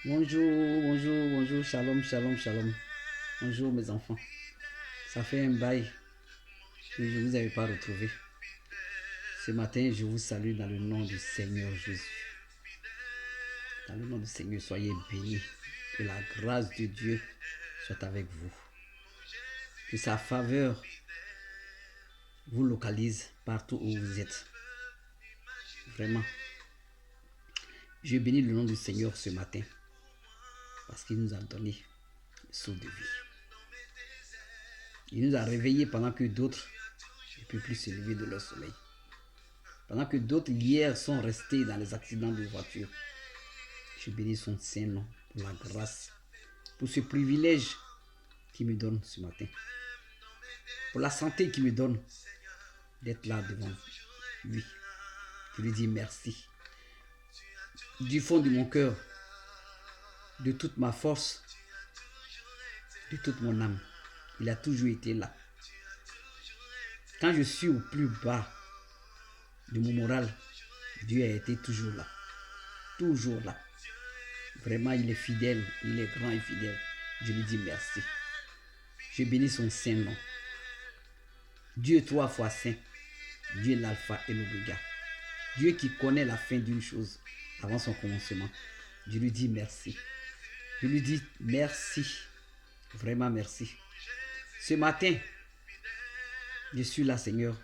Bonjour, bonjour, bonjour, shalom, shalom, shalom. Bonjour mes enfants. Ça fait un bail que je ne vous avais pas retrouvé. Ce matin, je vous salue dans le nom du Seigneur Jésus. Dans le nom du Seigneur, soyez bénis. Que la grâce de Dieu soit avec vous. Que sa faveur vous localise partout où vous êtes. Vraiment. Je bénis le nom du Seigneur ce matin parce qu'il nous a donné le souffle de vie. Il nous a réveillés pendant que d'autres ne peuvent plus se lever de leur sommeil. Pendant que d'autres hier sont restés dans les accidents de voiture. Je bénis son Saint-Nom pour la grâce, pour ce privilège qu'il me donne ce matin, pour la santé qu'il me donne d'être là devant lui. Je lui dis merci. Du fond de mon cœur, de toute ma force, de toute mon âme, il a toujours été là. Quand je suis au plus bas de mon moral, Dieu a été toujours là. Toujours là. Vraiment, il est fidèle, il est grand et fidèle. Je lui dis merci. Je bénis son Saint-Nom. Dieu 3 fois saint. Dieu est l'alpha et l'oméga. Dieu qui connaît la fin d'une chose avant son commencement. Je lui dis merci. Je lui dis merci. Vraiment merci. Ce matin, je suis là, Seigneur,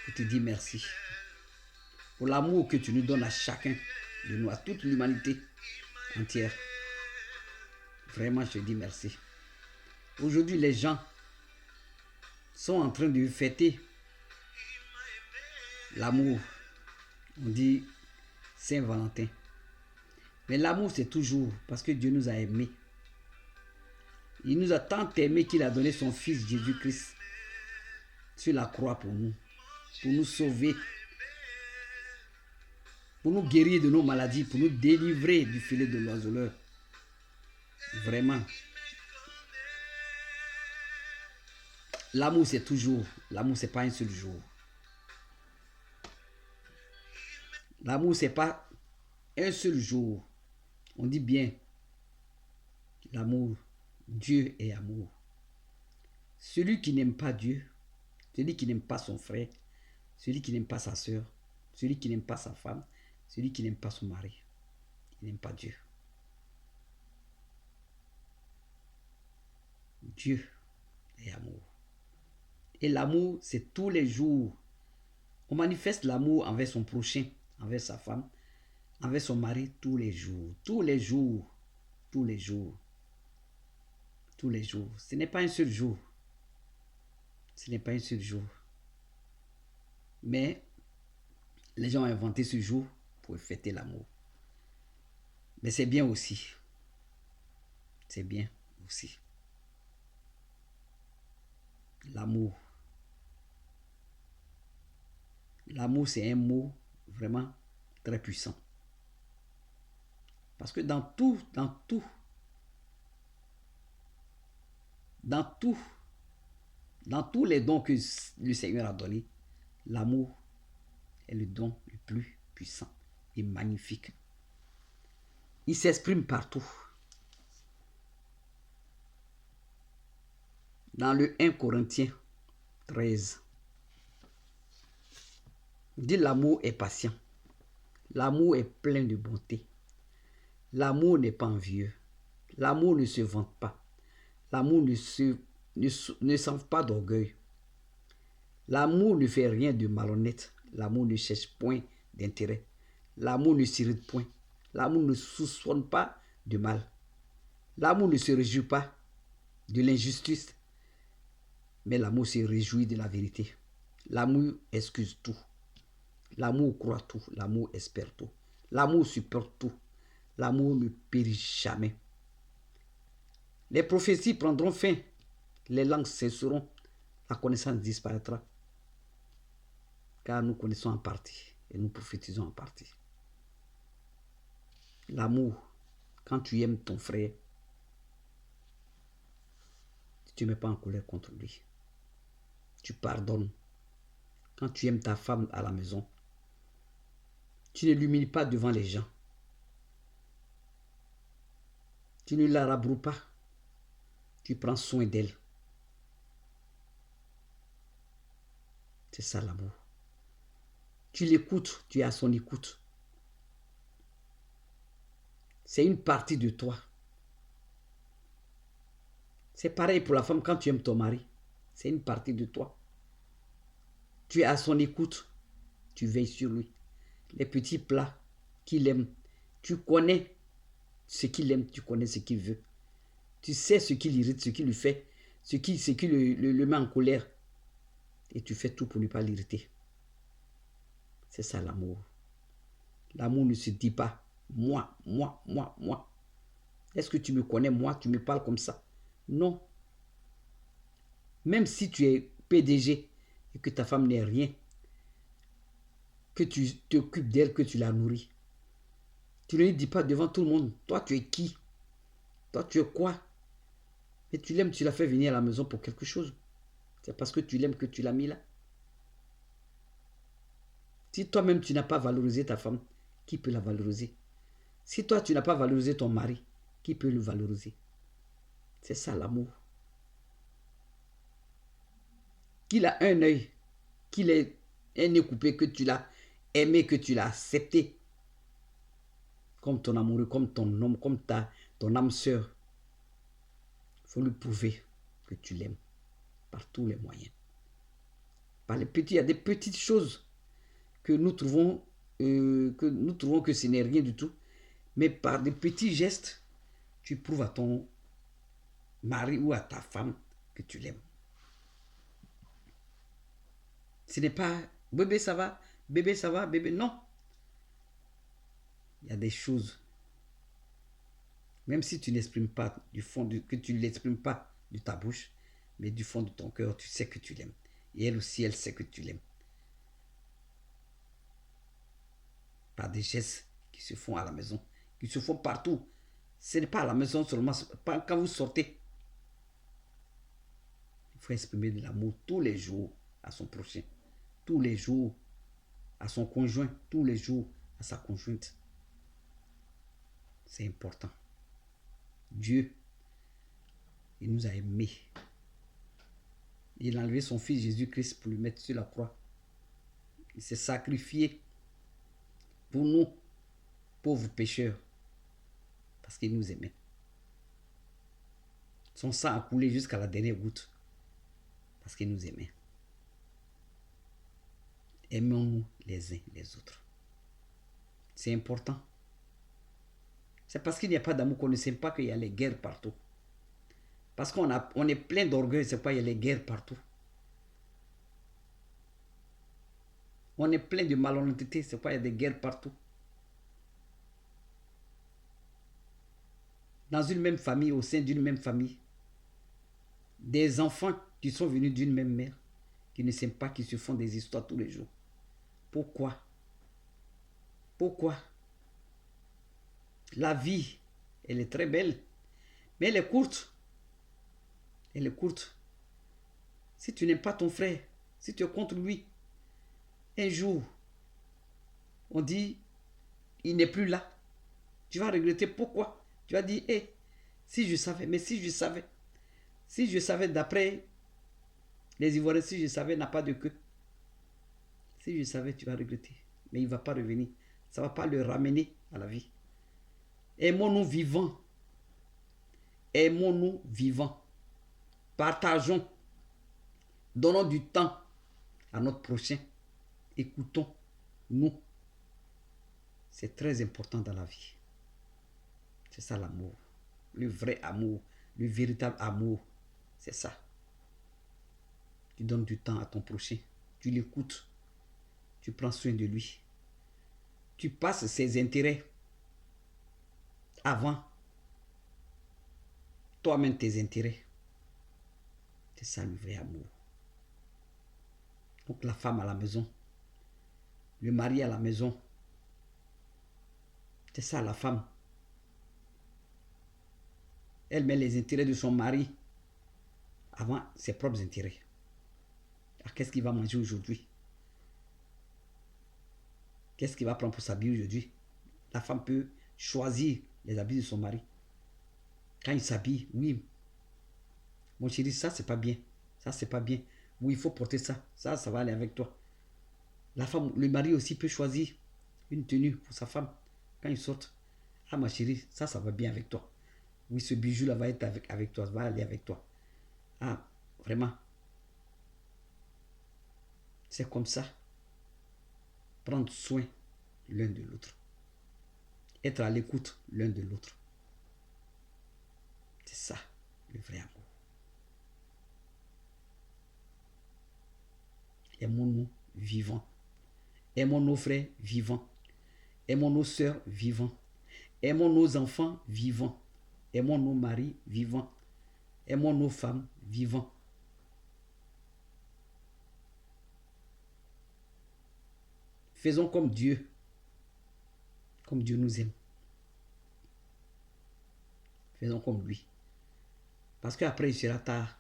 pour te dire merci. Pour l'amour que tu nous donnes à chacun de nous, à toute l'humanité entière. Vraiment, je te dis merci. Aujourd'hui, les gens sont en train de fêter l'amour. On dit Saint-Valentin. Mais l'amour, c'est toujours parce que Dieu nous a aimés. Il nous a tant aimés qu'il a donné son Fils Jésus-Christ sur la croix pour nous sauver, pour nous guérir de nos maladies, pour nous délivrer du filet de l'oiseleur. Vraiment. L'amour, c'est toujours. L'amour, c'est pas un seul jour. L'amour, c'est pas un seul jour. On dit bien, l'amour, Dieu est amour. Celui qui n'aime pas Dieu, celui qui n'aime pas son frère, celui qui n'aime pas sa soeur, celui qui n'aime pas sa femme, celui qui n'aime pas son mari, il n'aime pas Dieu. Dieu est amour. Et l'amour, c'est tous les jours. On manifeste l'amour envers son prochain, envers sa femme, envers son mari, tous les jours. Tous les jours. Tous les jours. Tous les jours. Ce n'est pas un seul jour. Ce n'est pas un seul jour. Mais les gens ont inventé ce jour pour fêter l'amour. Mais c'est bien aussi. C'est bien aussi. L'amour. L'amour, c'est un mot vraiment très puissant. Parce que dans tous les dons que le Seigneur a donnés, l'amour est le don le plus puissant et magnifique. Il s'exprime partout. Dans le 1 Corinthiens 13, il dit l'amour est patient. L'amour est plein de bonté. L'amour n'est pas envieux. L'amour ne se vante pas. L'amour ne s'enfle pas d'orgueil. L'amour ne fait rien de malhonnête. L'amour ne cherche point d'intérêt. L'amour ne s'irrite point. L'amour ne soupçonne pas de mal. L'amour ne se réjouit pas de l'injustice, mais l'amour se réjouit de la vérité. L'amour excuse tout. L'amour croit tout. L'amour espère tout. L'amour supporte tout. L'amour ne périt jamais. Les prophéties prendront fin. Les langues cesseront. La connaissance disparaîtra. Car nous connaissons en partie et nous prophétisons en partie. L'amour, quand tu aimes ton frère, tu ne mets pas en colère contre lui. Tu pardonnes. Quand tu aimes ta femme à la maison, tu ne l'humilies pas devant les gens. Tu ne la rabroues pas. Tu prends soin d'elle. C'est ça l'amour. Tu l'écoutes, tu es à son écoute. C'est une partie de toi. C'est pareil pour la femme quand tu aimes ton mari. C'est une partie de toi. Tu es à son écoute. Tu veilles sur lui. Les petits plats qu'il aime. Tu connais ce qu'il aime, tu connais ce qu'il veut. Tu sais ce qui l'irrite, ce qui lui fait, ce qui le met en colère. Et tu fais tout pour ne pas l'irriter. C'est ça l'amour. L'amour ne se dit pas moi, moi, moi, moi. Est-ce que tu me connais, moi, tu me parles comme ça? Non. Même si tu es PDG et que ta femme n'est rien, que tu t'occupes d'elle, que tu la nourris, tu ne lui dis pas devant tout le monde, toi tu es qui? Toi tu es quoi? Mais tu l'aimes, tu l'as fait venir à la maison pour quelque chose. C'est parce que tu l'aimes que tu l'as mis là. Si toi-même tu n'as pas valorisé ta femme, qui peut la valoriser? Si toi tu n'as pas valorisé ton mari, qui peut le valoriser? C'est ça l'amour. Qu'il a un œil, qu'il ait un nez coupé, que tu l'as aimé, que tu l'as accepté comme ton amoureux, comme ton homme, comme ton âme sœur. Il faut lui prouver que tu l'aimes par tous les moyens. Par les petits, il y a des petites choses que nous trouvons que ce n'est rien du tout. Mais par des petits gestes, tu prouves à ton mari ou à ta femme que tu l'aimes. Ce n'est pas bébé ça va, bébé ça va, bébé non. Il y a des choses, même si tu n'exprimes pas du fond, que tu ne l'exprimes pas de ta bouche, mais du fond de ton cœur, tu sais que tu l'aimes. Et elle aussi, elle sait que tu l'aimes. Par des gestes qui se font à la maison, qui se font partout. Ce n'est pas à la maison seulement, pas quand vous sortez. Il faut exprimer de l'amour tous les jours à son prochain, tous les jours à son conjoint, tous les jours à sa conjointe. C'est important. Dieu, il nous a aimés. Il a enlevé son fils Jésus-Christ pour le mettre sur la croix. Il s'est sacrifié pour nous, pauvres pécheurs, parce qu'il nous aimait. Son sang a coulé jusqu'à la dernière goutte, parce qu'il nous aimait. Aimons-nous les uns les autres. C'est important. C'est parce qu'il n'y a pas d'amour qu'on ne sait pas qu'il y a les guerres partout. Parce qu'on est plein d'orgueil, c'est pas il y a les guerres partout. On est plein de malhonnêteté, c'est pas il y a des guerres partout. Dans une même famille, au sein d'une même famille, des enfants qui sont venus d'une même mère, qui ne s'aiment pas, qui se font des histoires tous les jours. Pourquoi? Pourquoi? La vie, elle est très belle, mais elle est courte. Elle est courte. Si tu n'aimes pas ton frère, si tu es contre lui, un jour, on dit, il n'est plus là. Tu vas regretter pourquoi. Tu vas dire, hé, si je savais, mais si je savais d'après les Ivoiriens, si je savais, n'a pas de queue. Si je savais, tu vas regretter. Mais il ne va pas revenir. Ça ne va pas le ramener à la vie. Aimons-nous vivants. Aimons-nous vivants. Partageons. Donnons du temps à notre prochain. Écoutons-nous. C'est très important dans la vie. C'est ça l'amour. Le vrai amour. Le véritable amour. C'est ça. Tu donnes du temps à ton prochain. Tu l'écoutes. Tu prends soin de lui. Tu passes ses intérêts avant toi-même tes intérêts. C'est ça le vrai amour. Donc la femme à la maison, le mari à la maison, c'est ça la femme. Elle met les intérêts de son mari avant ses propres intérêts. Alors, qu'est-ce qu'il va manger aujourd'hui? Qu'est-ce qu'il va prendre pour s'habiller aujourd'hui? La femme peut choisir les habits de son mari. Quand il s'habille, oui. Mon chéri, ça, c'est pas bien. Ça, c'est pas bien. Oui, il faut porter ça. Ça va aller avec toi. La femme, le mari aussi peut choisir une tenue pour sa femme quand ils sortent. Ah, ma chérie, ça va bien avec toi. Oui, ce bijou-là va être avec toi, va aller avec toi. Ah, vraiment. C'est comme ça. Prendre soin l'un de l'autre. Être à l'écoute l'un de l'autre. C'est ça, le vrai amour. Aimons-nous vivants. Aimons nos frères vivants. Aimons nos sœurs vivants. Aimons nos enfants vivants. Aimons nos maris vivants. Aimons nos femmes vivants. Faisons comme Dieu nous aime. Faisons comme lui. Parce qu'après, il sera tard.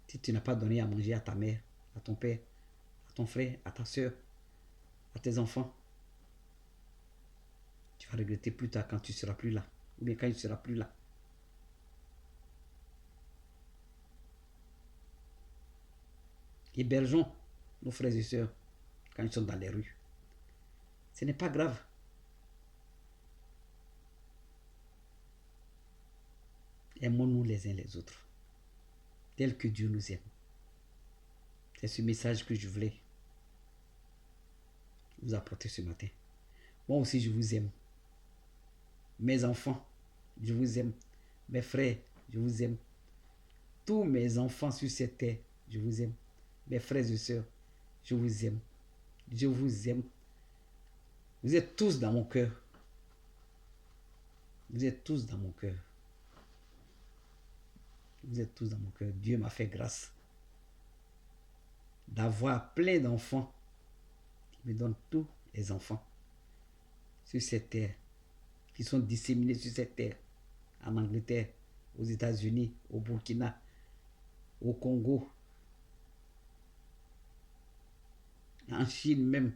Si tu n'as pas donné à manger à ta mère, à ton père, à ton frère, à ta soeur, à tes enfants, tu vas regretter plus tard quand tu ne seras plus là. Ou bien quand il ne sera plus là. Hébergeons nos frères et sœurs quand ils sont dans les rues. Ce n'est pas grave. Aimons-nous les uns les autres, tel que Dieu nous aime. C'est ce message que je voulais vous apporter ce matin. Moi aussi, je vous aime. Mes enfants, je vous aime. Mes frères, je vous aime. Tous mes enfants sur cette terre, je vous aime. Mes frères et sœurs, je vous aime. Je vous aime. Vous êtes tous dans mon cœur. Vous êtes tous dans mon cœur. Vous êtes tous dans mon cœur. Dieu m'a fait grâce d'avoir plein d'enfants. Il me donne tous les enfants sur cette terre, qui sont disséminés sur cette terre, en Angleterre, aux États-Unis, au Burkina, au Congo, en Chine même.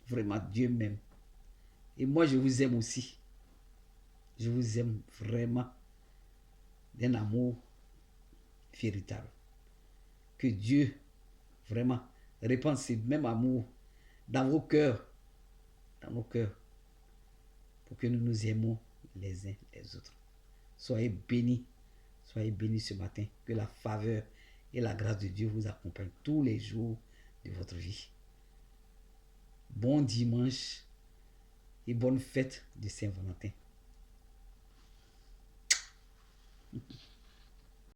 Vraiment, Dieu m'aime. Et moi, je vous aime aussi. Je vous aime vraiment d'un amour véritable. Que Dieu, vraiment, répande ce même amour dans vos cœurs, dans nos cœurs, pour que nous nous aimons les uns les autres. Soyez bénis ce matin. Que la faveur et la grâce de Dieu vous accompagnent tous les jours de votre vie. Bon dimanche et bonne fête de Saint-Valentin.